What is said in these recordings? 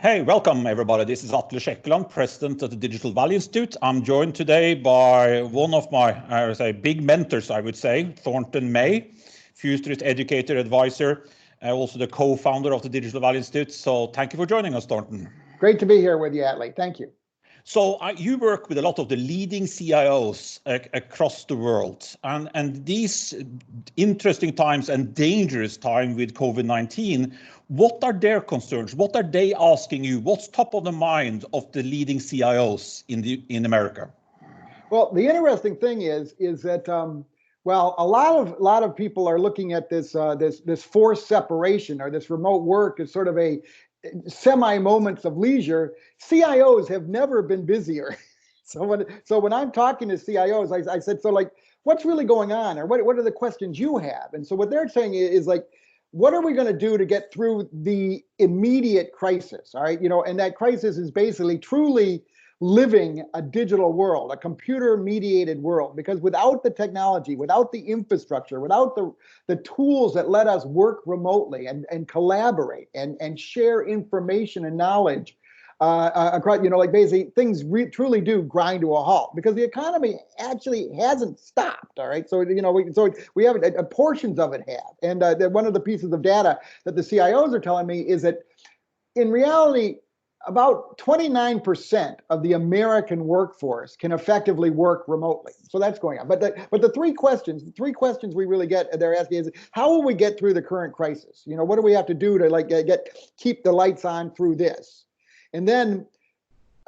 Hey, welcome everybody. This is Atle Schekkeland, President of the Digital Value Institute. I'm joined today by one of my big mentors, I would say, Thornton, futurist educator, advisor, also the co-founder of the Digital Value Institute. So thank you for joining us, Thornton. Great to be here with you, Atle. Thank you. So you work with a lot of the leading CIOs across the world, and these interesting times and dangerous time with COVID-19, what are their concerns? What are they asking you? What's top of the mind of the leading CIOs in America? Well, the interesting thing is that a lot of people are looking at this forced separation or this remote work as sort of a semi-moments of leisure. CIOs have never been busier. So when I'm talking to CIOs, I said, so like, what's really going on, or what are the questions you have? And so what they're saying is like, what are we going to do to get through the immediate crisis? All right, and that crisis is basically truly living a digital world, a computer-mediated world, because without the technology, without the infrastructure, without the tools that let us work remotely and collaborate and share information and knowledge across, like basically things truly do grind to a halt, because the economy actually hasn't stopped. All right, so we have portions of it have, and one of the pieces of data that the CIOs are telling me is that in reality, about 29% of the American workforce can effectively work remotely. So that's going on. But the three questions we really they're asking is, how will we get through the current crisis? What do we have to do to keep the lights on through this? And then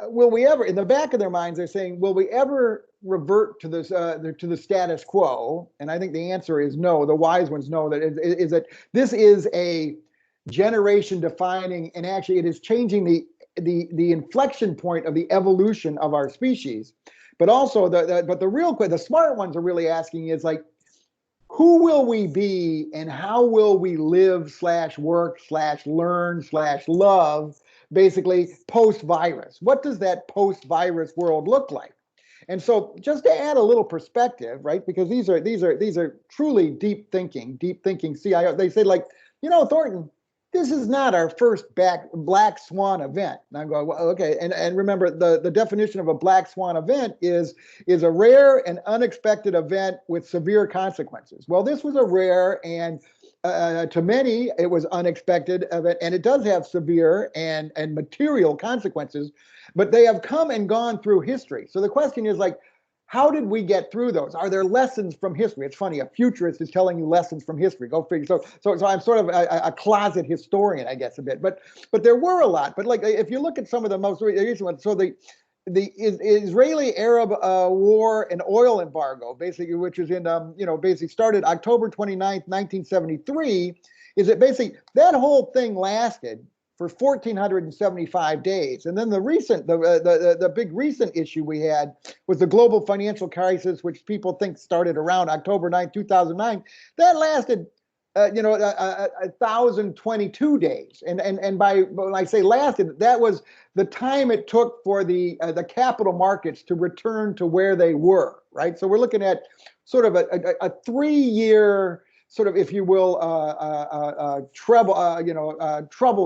will we ever, in the back of their minds, they're saying, will we ever revert to this to the status quo? And I think the answer is no. The wise ones know that that this is a generation defining, and actually it is changing the inflection point of the evolution of our species. But also the smart ones are really asking is like, who will we be and how will we live / work / learn / love basically post-virus? What does that post-virus world look like? And so just to add a little perspective, right? Because these are truly deep thinking CIOs. They say like, Thornton, this is not our first black swan event. And I'm going, well, okay. And remember, the definition of a black swan event is a rare and unexpected event with severe consequences. Well, this was a rare and to many, it was unexpected event, and it does have severe and material consequences, but they have come and gone through history. So the question is like, how did we get through those? Are there lessons from history? It's funny, a futurist is telling you lessons from history. Go figure. So I'm sort of a closet historian, I guess, a bit. But there were a lot. But like, if you look at some of the most recent ones, so the Israeli-Arab war and oil embargo, basically, which is in basically started October 29th, 1973, is that basically that whole thing lasted for 1,475 days. And then the big recent issue we had was the global financial crisis, which people think started around October 9th, 2009. That lasted 1,022 days. And when I say lasted, that was the time it took for the capital markets to return to where they were, right? So we're looking at sort of a 3-year sort of, if you will, trouble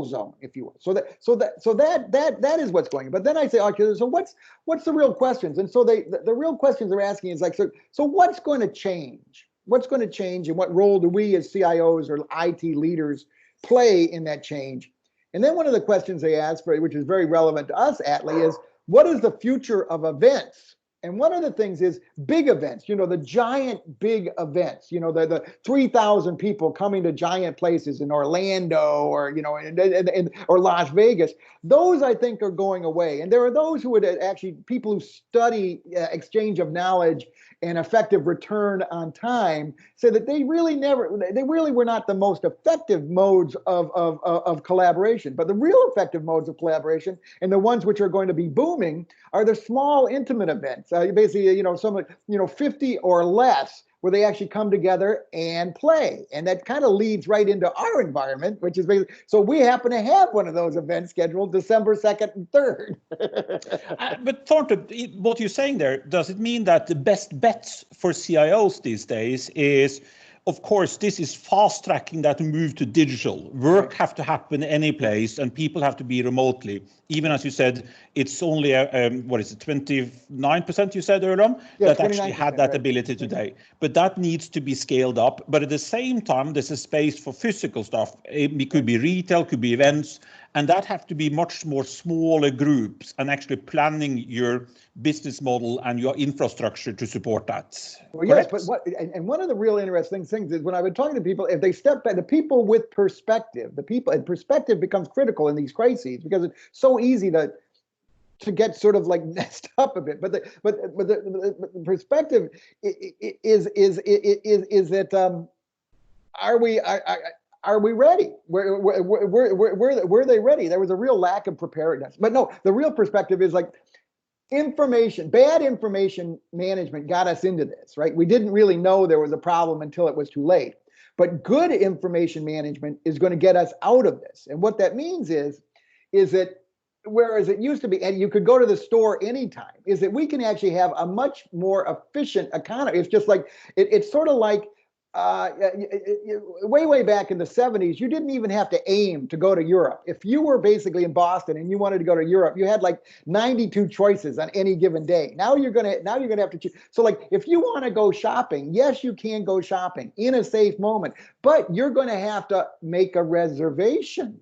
zone, if you will. So that is what's going on. But then I say, okay, so what's the real questions? And so the real questions they're asking is like, so what's going to change? What's going to change, and what role do we as CIOs or IT leaders play in that change? And then one of the questions they ask for, which is very relevant to us, Atle, is what is the future of events? And one of the things is big events, the giant big events, the 3,000 people coming to giant places in Orlando or, or Las Vegas. Those, I think, are going away. And there are those who would actually, people who study exchange of knowledge and effective return on time, say that they really were not the most effective modes of collaboration. But the real effective modes of collaboration, and the ones which are going to be booming, are the small, intimate events. Basically, some 50 or less, where they actually come together and play. And that kind of leads right into our environment, which is basically, so we happen to have one of those events scheduled December 2nd and 3rd. But Thornton, what you're saying there, does it mean that the best bets for CIOs these days is of course, this is fast tracking that move to digital. Work have to happen any place, and people have to be remotely. Even as you said, it's only what is it, 29% you said earlier on, that actually had that ability today. But that needs to be scaled up. But at the same time, there's a space for physical stuff. It could be retail, could be events, and that have to be much more smaller groups and actually planning your business model and your infrastructure to support that. Well, yes, but one of the real interesting things is when I've been talking to people, if they step back, the people with perspective, and perspective becomes critical in these crises because it's so easy to get sort of like messed up a bit. But the perspective is that are we ready? Were they ready? There was a real lack of preparedness. But no, the real perspective is like bad information management got us into this, right? We didn't really know there was a problem until it was too late. But good information management is going to get us out of this. And what that means is that whereas it used to be, and you could go to the store anytime, is that we can actually have a much more efficient economy. It's just like, it's sort of like, way back in the 70s, you didn't even have to aim to go to Europe. If you were basically in Boston and you wanted to go to Europe, you had like 92 choices on any given day. Now you're gonna have to choose. So like, if you want to go shopping, yes, you can go shopping in a safe moment, but you're going to have to make a reservation.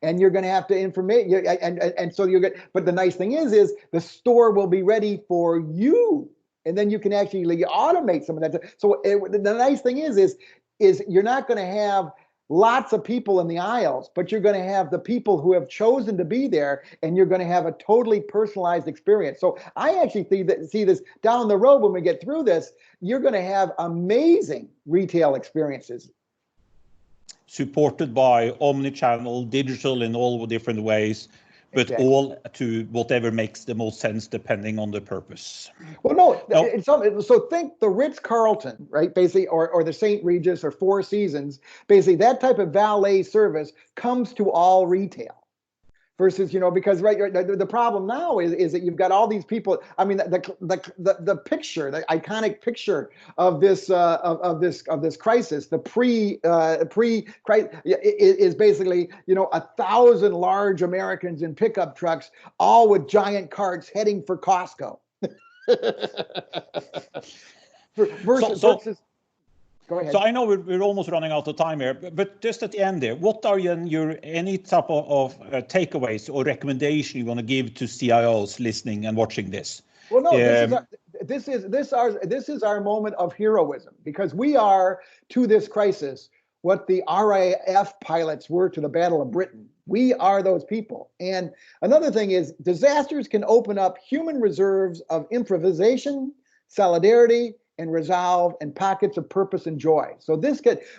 And you're going to have to and so you're good. But the nice thing is the store will be ready for you. And then you can actually automate some of that. So the nice thing is you're not going to have lots of people in the aisles, but you're going to have the people who have chosen to be there, and you're going to have a totally personalized experience. So I actually see this down the road when we get through this, you're going to have amazing retail experiences. Supported by omni-channel, digital in all the different ways. But exactly. All to whatever makes the most sense depending on the purpose. Well, no, so think the Ritz-Carlton, right? Basically, or the St. Regis or Four Seasons, basically that type of valet service comes to all retail. Versus, because the problem now is that you've got all these people. I mean, the picture, the iconic picture of this crisis, the pre-crisis is basically 1,000 large Americans in pickup trucks, all with giant carts heading for Costco. versus. Go ahead. So I know we're almost running out of time here, but just at the end there, what are your any type of takeaways or recommendation you want to give to CIOs listening and watching this? Well, no, this is our moment of heroism, because we are to this crisis what the RAF pilots were to the Battle of Britain. We are those people. And another thing is, disasters can open up human reserves of improvisation, solidarity, and resolve, and pockets of purpose and joy. So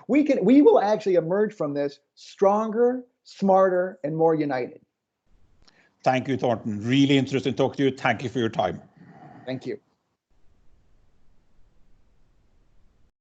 we will actually emerge from this stronger, smarter, and more united. Thank you, Thornton. Really interesting to talk to you. Thank you for your time. Thank you.